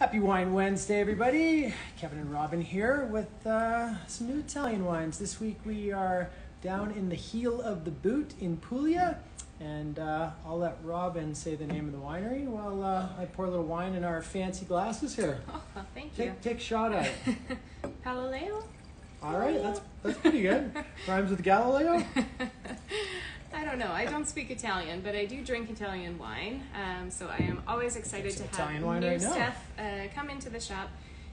Happy Wine Wednesday, everybody. Kevin and Robin here with some new Italian wines. This week we are down in the heel of the boot in Puglia, and I'll let Robin say the name of the winery while I pour a little wine in our fancy glasses here. Oh, well, thank you. Take a shot at it. Paololeo? All right, that's pretty good. Rhymes with Galileo? I don't know. I don't speak Italian, but I do drink Italian wine. So I am always excited to have Italian wine new right now. stuff come into the shop.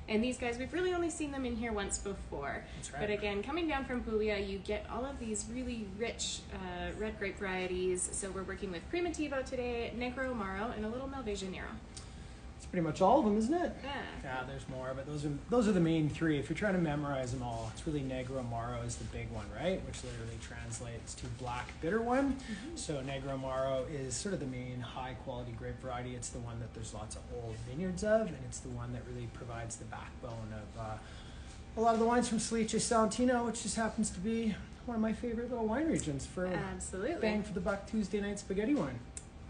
And these guys, we've really only seen them in here once before. That's right. But again, coming down from Puglia, you get all of these really rich red grape varieties. So we're working with Primitivo today, Negro Amaro, and a little Malvasia Nero. It's pretty much all of them, isn't it? Yeah. Yeah, there's more, but those are the main three. If you're trying to memorize them all, it's really Negro Amaro is the big one, right? Which literally translates to black bitter one. Mm-hmm. So Negro Amaro is sort of the main high quality grape variety. It's the one that there's lots of old vineyards of, and it's the one that really provides the backbone of a lot of the wines from Salice Salentino, which just happens to be one of my favorite little wine regions for Absolutely. bang for the buck Tuesday night spaghetti wine.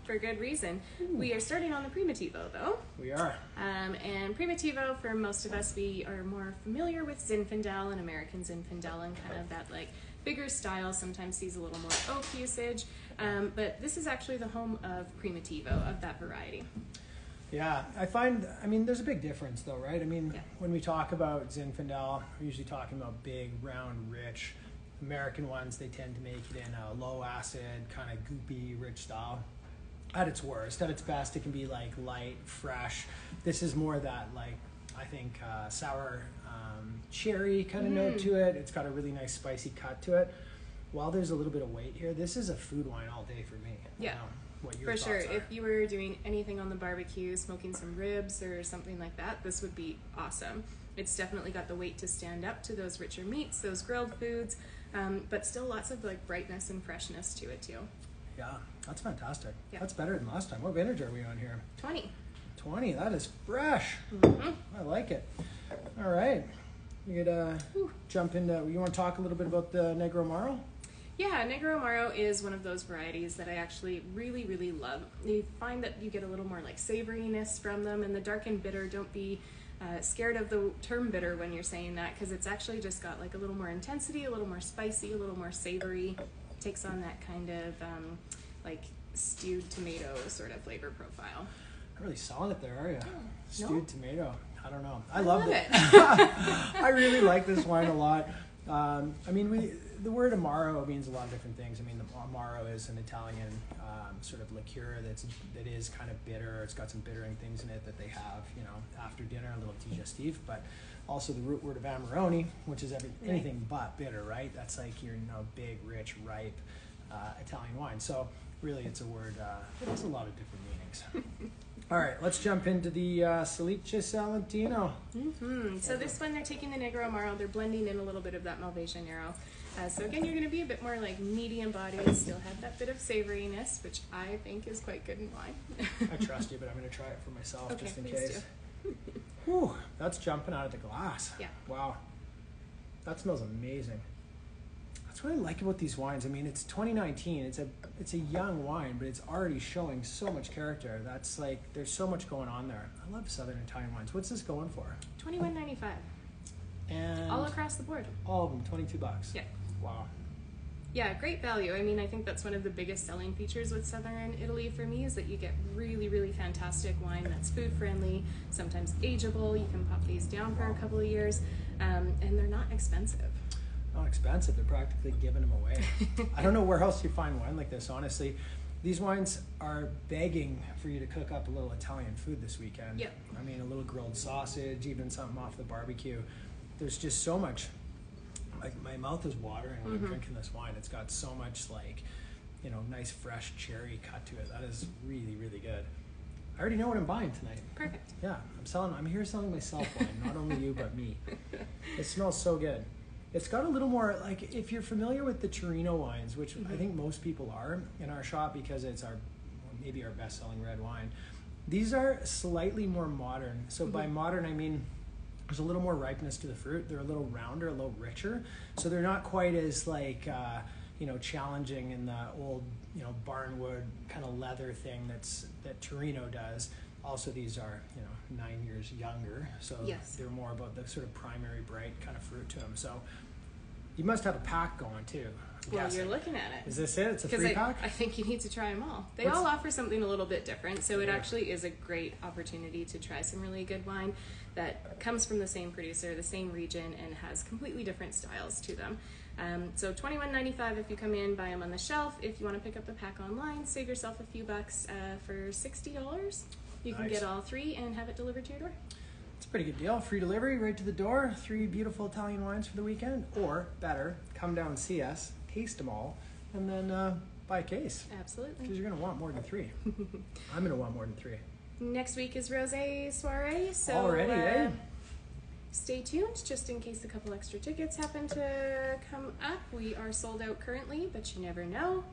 For good reason. Ooh. We are starting on the Primitivo, though. We are. And Primitivo, for most of us, we are more familiar with Zinfandel and American Zinfandel and kind of that like bigger style, sometimes sees a little more oak usage. But this is actually the home of Primitivo, of that variety. Yeah, there's a big difference though, right? When we talk about Zinfandel, we're usually talking about big, round, rich. American ones, they tend to make it in a low acid, kind of goopy, rich style. At its worst. At its best, it can be like light, fresh. This is more that like, I think, sour cherry kind of note to it. It's got a really nice spicy cut to it. While there's a little bit of weight here, this is a food wine all day for me. Yeah, what your for sure. thoughts are. If you were doing anything on the barbecue, smoking some ribs or something like that, this would be awesome. It's definitely got the weight to stand up to those richer meats, those grilled foods, but still lots of like brightness and freshness to it too. Yeah, that's fantastic. Yeah. That's better than last time. What vintage are we on here? 20. 20. That is fresh. Mm-hmm. I like it. All right. You could jump into, you want to talk a little bit about the Negro Amaro? Yeah, Negro Amaro is one of those varieties that I actually really, really love. You find that you get a little more like savoriness from them, and the dark and bitter, don't be scared of the term bitter when you're saying that, because it's actually just got like a little more intensity, a little more spicy, a little more savory. Takes on that kind of like stewed tomato sort of flavor profile. Not really selling it there, are you? Stewed no? Tomato. I don't know. I love it. I really like this wine a lot. The word Amaro means a lot of different things. The Amaro is an Italian sort of liqueur that is kind of bitter. It's got some bittering things in it that they have, after dinner, a little digestif, but also the root word of Amarone, which is anything but bitter, right? That's like your big, rich, ripe Italian wine. So really it's a word, it has a lot of different meanings. All right, let's jump into the Salice Salentino. Mm-hmm. So this one, they're taking the Negro Amaro, they're blending in a little bit of that Malvasia Nero. So again, you're going to be a bit more like medium bodied, still have that bit of savoriness, which I think is quite good in wine. I trust you, but I'm going to try it for myself just in case. Do. Whew, that's jumping out of the glass. Yeah. Wow. That smells amazing. That's what I like about these wines. It's 2019. It's a young wine, but it's already showing so much character. That's like, there's so much going on there. I love Southern Italian wines. What's this going for? $21.95. And all across the board. All of them, $22. Yeah. Wow. Yeah, great value. I think that's one of the biggest selling features with Southern Italy for me is that you get really, really fantastic wine that's food friendly, sometimes ageable. You can pop these down for a couple of years, and they're not expensive. Not expensive. They're practically giving them away. I don't know where else you find wine like this, honestly. These wines are begging for you to cook up a little Italian food this weekend. Yep. A little grilled sausage, even something off the barbecue. There's just so much. Like, my mouth is watering when I'm drinking this wine. It's got so much nice fresh cherry cut to it. That is really, really good. I already know what I'm buying tonight. Perfect. Yeah, I'm here selling myself wine, not only you but me. It smells so good. It's got a little more, like, if you're familiar with the Torino wines, which I think most people are in our shop because it's maybe our best-selling red wine. These are slightly more modern. So by modern, there's a little more ripeness to the fruit. They're a little rounder, a little richer. So they're not quite as challenging in the old, barnwood kind of leather thing that Torino does. Also, these are, 9 years younger, so Yes. they're more about the sort of primary bright kind of fruit to them. So you must have a pack going too. I'm Well, guessing. you're looking at it. Is this it? It's a Because free pack? I think you need to try them all. They What's- all offer something a little bit different, so it Yeah. actually is a great opportunity to try some really good wine that comes from the same producer, the same region, and has completely different styles to them. So $21.95 if you come in, buy them on the shelf. If you want to pick up the pack online, save yourself a few bucks for $60. You can Nice. get all three and have it delivered to your door. It's a pretty good deal. Free delivery right to the door. 3 beautiful Italian wines for the weekend. Or, better, come down and see us, taste them all, and then buy a case. Absolutely. Because you're going to want more than 3. I'm going to want more than 3. Next week is Rosé Soirée, so Already, eh? stay tuned just in case a couple extra tickets happen to come up. We are sold out currently, but you never know.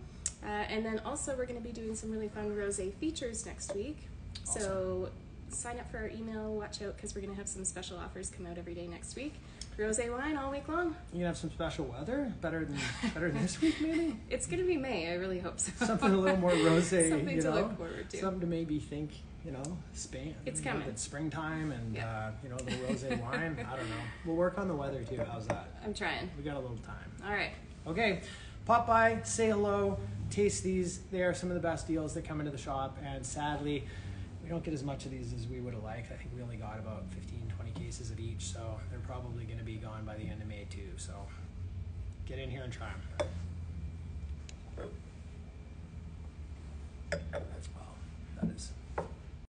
And then also we're going to be doing some really fun rosé features next week. So sign up for our email, watch out because we're going to have some special offers come out every day next week. Rosé wine all week long. You gonna have some special weather? Better than this week, maybe? It's going to be May, I really hope so. Something a little more rosé, Something to look forward to. Something to maybe think, Spain. It's coming. It's springtime and, Yeah. a little rosé wine. I don't know. We'll work on the weather too. How's that? I'm trying. We got a little time. All right. Okay, pop by, say hello, taste these. They are some of the best deals that come into the shop, and sadly, we don't get as much of these as we would have liked. I think we only got about 15, 20 cases of each, so they're probably going to be gone by the end of May too. So get in here and try them.